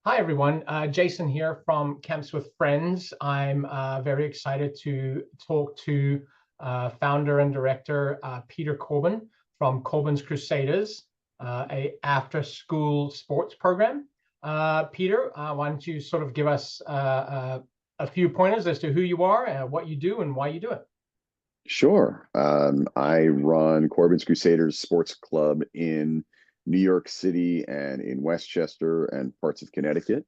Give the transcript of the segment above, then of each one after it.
Hi, everyone. Jason here from Camps with Friends. I'm very excited to talk to founder and director Peter Corbin from Corbin's Crusaders, a after-school sports program. Peter, why don't you sort of give us a few pointers as to who you are, what you do, and why you do it? Sure. I run Corbin's Crusaders Sports Club in New York City and in Westchester and parts of Connecticut.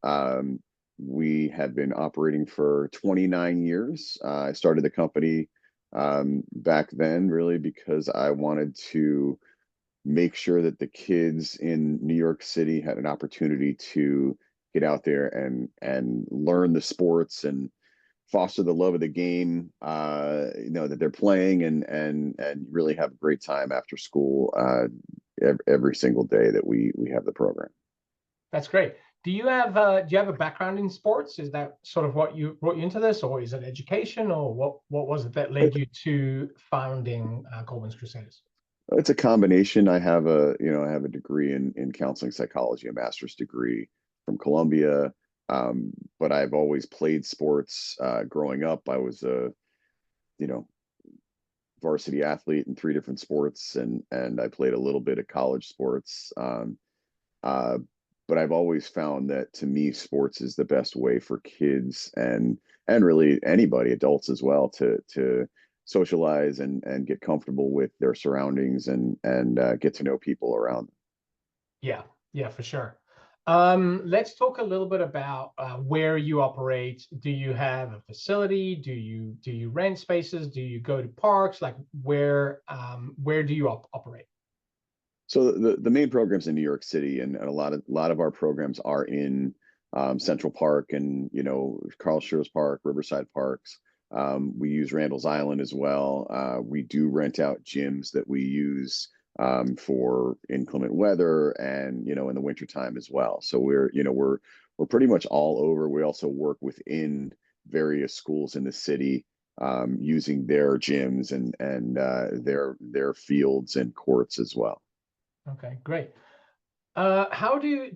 Um, we have been operating for 29 years. I started the company back then really because I wanted to make sure that the kids in New York City had an opportunity to get out there and learn the sports and foster the love of the game, that they're playing and really have a great time after school every single day that we have the program. That's great. Do you have a background in sports? Is that sort of what you brought you into this, or is it education, or what was it that led you to founding Corbin's Crusaders? It's a combination. I have a degree in counseling psychology, a master's degree from Columbia. But I've always played sports. Growing up, I was a, you know, varsity athlete in three different sports, and I played a little bit of college sports. Uh, but I've always found that to me, sports is the best way for kids and really anybody, adults as well, to socialize and get comfortable with their surroundings and get to know people around them. Yeah, yeah, for sure. Let's talk a little bit about where you operate. Do you have a facility? Do you rent spaces? Do you go to parks? Like where do you operate? So the main programs in New York City, and a lot of our programs are in Central Park and Carl Schurz Park, Riverside Parks. We use Randall's Island as well. We do rent out gyms that we use for inclement weather and in the wintertime as well. So we're pretty much all over. We also work within various schools in the city using their gyms and their fields and courts as well. Okay, great. How do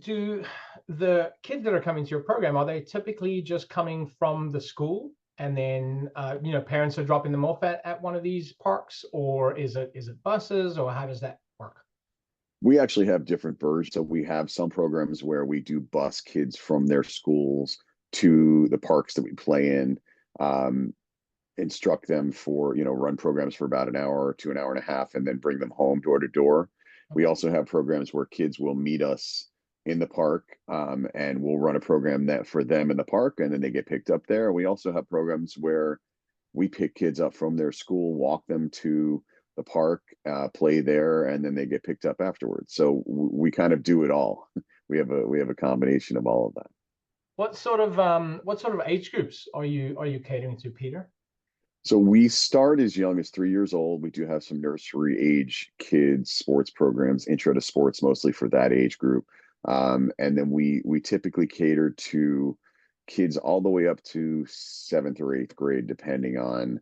the kids that are coming to your program, are they typically just coming from the school and then parents are dropping them off at one of these parks, or is it buses, or how does that work? We actually have different versions. So we have some programs where we do bus kids from their schools to the parks that we play in, um, instruct them for, run programs for about an hour to an hour and a half, and then bring them home door to door. We Okay. also have programs where kids will meet us in the park, and we'll run a program that for them in the park, and then they get picked up there. We also have programs where we pick kids up from their school, walk them to the park, play there, and then they get picked up afterwards. So we kind of do it all. We have a combination of all of that. What sort of age groups are you catering to, Peter? So we start as young as 3 years old. We do have some nursery age kids sports programs, intro to sports, mostly for that age group. And then we typically cater to kids all the way up to seventh or eighth grade, depending on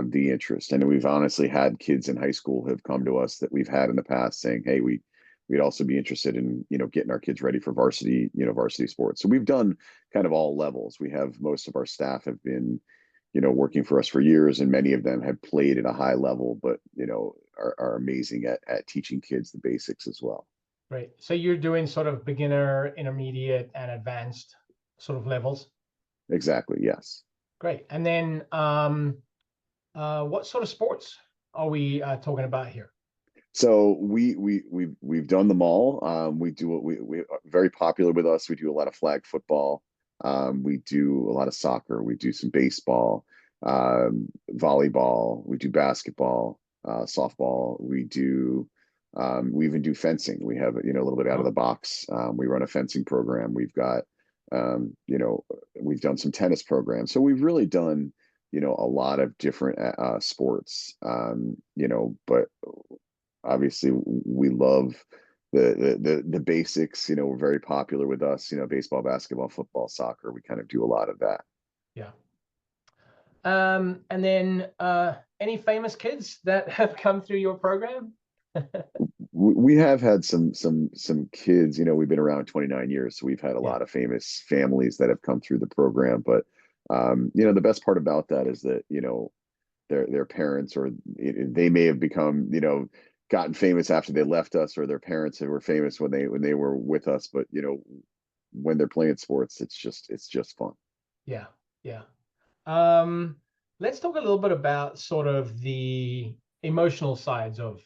the interest. And we've honestly had kids in high school have come to us that we've had in the past saying, "Hey, we'd also be interested in getting our kids ready for varsity sports." So we've done kind of all levels. We have most of our staff have been working for us for years, and many of them have played at a high level, but are amazing at teaching kids the basics as well. Right. So you're doing sort of beginner, intermediate, and advanced sort of levels. Exactly. Yes. Great. And then what sort of sports are we talking about here? So we've done them all. We do what we are very popular with us. We do a lot of flag football. We do a lot of soccer. We do some baseball, volleyball. We do basketball, softball. We even do fencing. We have a little bit out of the Oh, box. We run a fencing program. We've got we've done some tennis programs. So we've really done a lot of different sports. But obviously we love the basics. We're very popular with us. Baseball, basketball, football, soccer. We kind of do a lot of that. yeah. And then any famous kids that have come through your program? we have had some kids, we've been around 29 years, so we've had a Yeah, lot of famous families that have come through the program. But the best part about that is that, their parents, or they may have become, gotten famous after they left us, or their parents who were famous when they were with us. But when they're playing sports, it's just fun. yeah, yeah. Um, let's talk a little bit about sort of the emotional sides of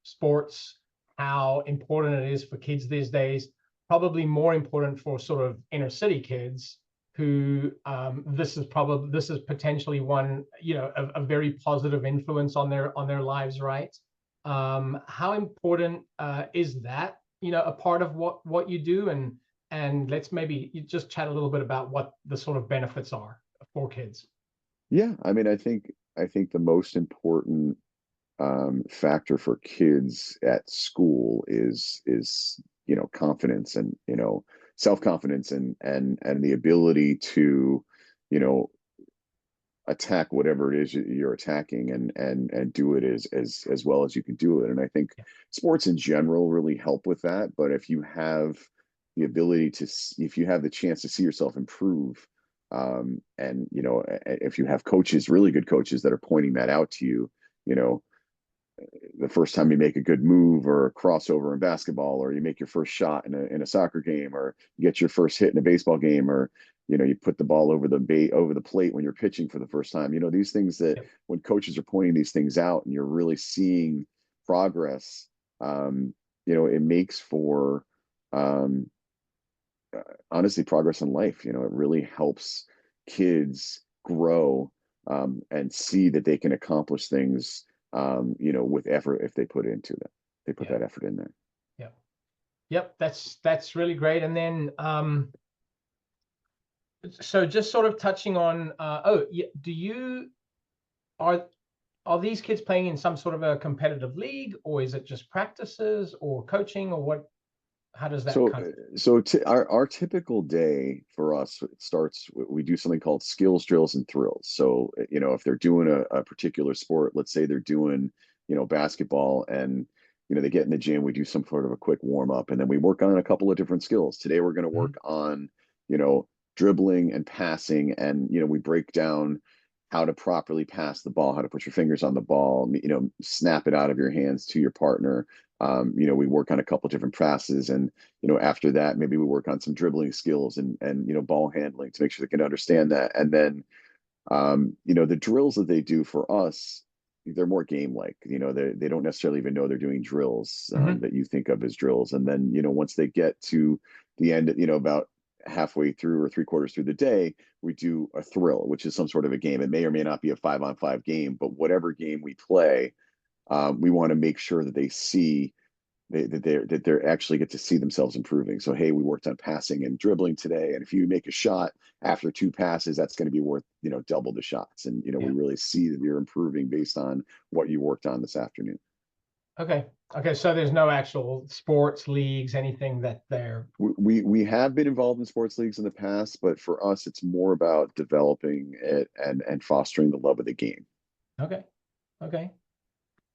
sports, how important it is for kids these days, probably more important for sort of inner city kids who this is potentially one, a very positive influence on their lives, right? How important is that, a part of what you do? And let's maybe you just chat a little bit about what the sort of benefits are for kids. Yeah, I mean, I think the most important factor for kids at school is confidence, and self-confidence, and the ability to you know attack whatever it is you're attacking, and do it as well as you can do it. And I think Yeah, sports in general really help with that. But if you have the ability to if you have the chance to see yourself improve, and if you have coaches, really good coaches, that are pointing that out to you, you know the first time you make a good move, or a crossover in basketball, or you make your first shot in a soccer game, or you get your first hit in a baseball game, or you put the ball over the plate when you're pitching for the first time. These things, that yeah, when coaches are pointing these things out and you're really seeing progress, it makes for, um, honestly, progress in life. It really helps kids grow, and see that they can accomplish things, with effort, if they put it into them. They put yeah, that effort in there. yeah. Yep, that's really great. And then so just sort of touching on oh yeah, are are these kids playing in some sort of a competitive league, or is it just practices or coaching, or what, how does that So, kind of? our typical day for us, it starts. We do something called skills, drills, and thrills. So, if they're doing a particular sport, let's say they're doing, basketball, and they get in the gym. We do some sort of a quick warm up, and then we work on a couple of different skills. Today, we're going to Mhm. work on, you know, dribbling and passing, and we break down how to properly pass the ball, how to put your fingers on the ball, snap it out of your hands to your partner. We work on a couple different passes, and after that, maybe we work on some dribbling skills, and ball handling, to make sure they can understand that. And then, the drills that they do for us, they're more game like. They don't necessarily even know they're doing drills, Mhm. that you think of as drills. And then, once they get to the end, about halfway through or three-quarters through the day, we do a thrill, which is some sort of a game. It may or may not be a 5-on-5 game, but whatever game we play, we want to make sure that they see they're actually get to see themselves improving. So, hey, we worked on passing and dribbling today, and if you make a shot after two passes, that's going to be worth double the shots. And we Yeah. really see that you're improving based on what you worked on this afternoon. Okay. Okay. So there's no actual sports leagues, anything that they're. We have been involved in sports leagues in the past, but for us, it's more about developing it, and fostering the love of the game. Okay. Okay.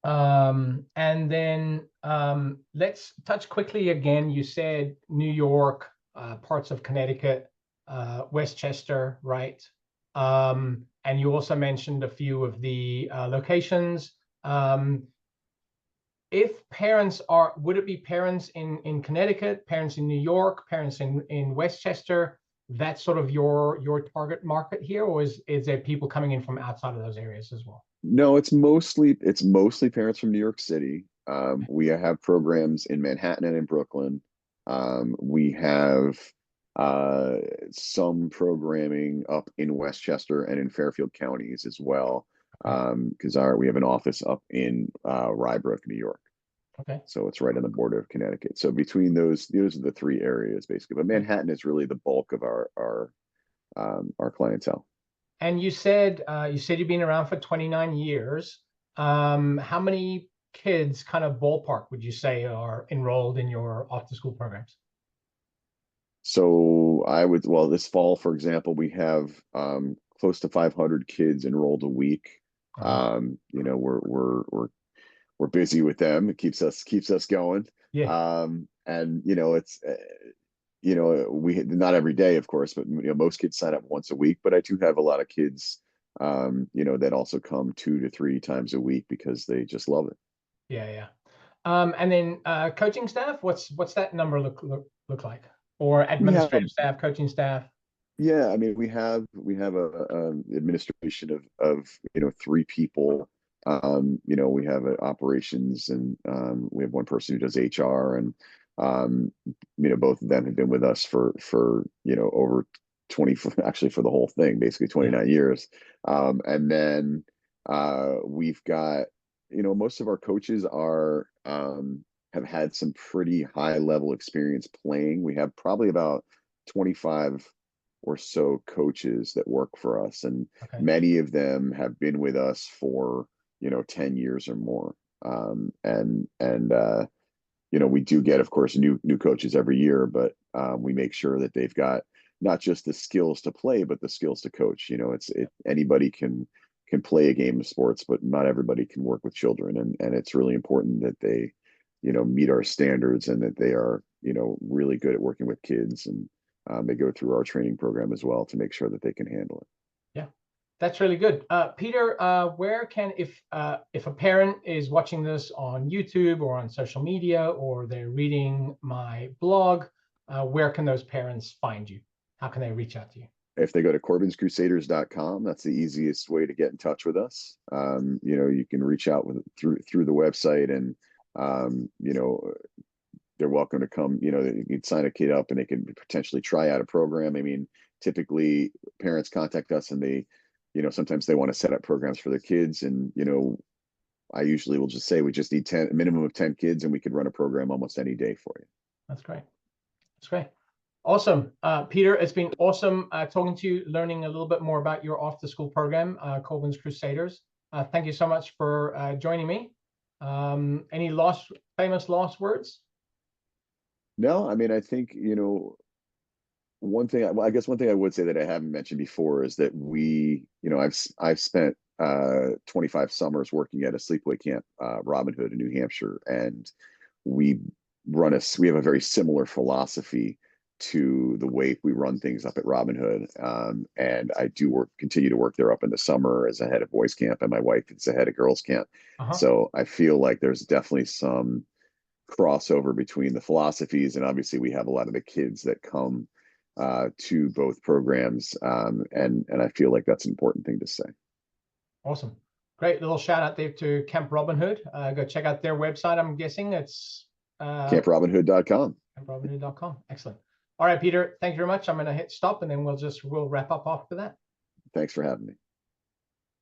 And then let's touch quickly again. You said New York, parts of Connecticut, Westchester, right? And you also mentioned a few of the locations. Um, if parents are, would it be parents in Connecticut, parents in New York, parents in Westchester? That's sort of your target market here, or is there people coming in from outside of those areas as well? No, it's mostly parents from New York City. We have programs in Manhattan and in Brooklyn. We have uh, some programming up in Westchester and in Fairfield counties as well. Okay. Because we have an office up in Rybrook, New York. Okay. So it's right on the border of Connecticut. So between those are the three areas basically. But Manhattan is really the bulk of our clientele. And you said you've been around for 29 years. How many kids, kind of ballpark, would you say are enrolled in your after school programs? So well, this fall, for example, we have close to 500 kids enrolled a week. Uh-huh. We're we're busy with them. It keeps us going. Yeah. And it's we not every day, of course, but most kids sign up once a week. But I do have a lot of kids, that also come 2 to 3 times a week because they just love it. Yeah, yeah. And then coaching staff, what's that number look like? Or We have administrative staff, coaching staff? Yeah, I mean, we have a administration of 3 people. We have operations, and we have one person who does HR, and both of them have been with us for over 20, actually for the whole thing, basically Yeah. 29 years. And then we've got most of our coaches are have had some pretty high level experience playing. We have probably about 25 or so coaches that work for us, and Okay. many of them have been with us for 10 years or more. We do get, of course, new coaches every year, but we make sure that they've got not just the skills to play, but the skills to coach. Anybody can play a game of sports, but not everybody can work with children, and it's really important that they meet our standards, and that they are really good at working with kids, and they go through our training program as well to make sure that they can handle it. Yeah, that's really good. Peter, where can, if a parent is watching this on YouTube or on social media, or they're reading my blog, where can those parents find you? How can they reach out to you? If they go to corbinscrusaders.com, that's the easiest way to get in touch with us. You can reach out through the website, and they're welcome to come. You can sign a kid up, and they can potentially try out a program. I mean, typically parents contact us, and they, sometimes they want to set up programs for their kids, and I usually will just say we just need a minimum of 10 kids, and we could run a program almost any day for you. That's great. That's great. Awesome. Peter, it's been awesome talking to you, learning a little bit more about your off-the-school program, Corbin's Crusaders. Thank you so much for joining me. Any famous last words? No, I mean, I think, one thing, I guess one thing I would say that I haven't mentioned before is that I've spent 25 summers working at a sleepaway camp, Robin Hood in New Hampshire, and we we have a very similar philosophy to the way we run things up at Robin Hood. And I do continue to work there up in the summer as a head of boys camp, and my wife is the head of girls camp. So I feel like there's definitely some crossover between the philosophies, and obviously we have a lot of the kids that come to both programs, and I feel like that's an important thing to say. Awesome. Great little shout out there to Camp Robin Hood. Go check out their website. I'm guessing it's camprobinhood.com. camprobinhood.com. Excellent. All right, Peter, thank you very much. I'm going to hit stop, and then we'll wrap up after that. Thanks for having me.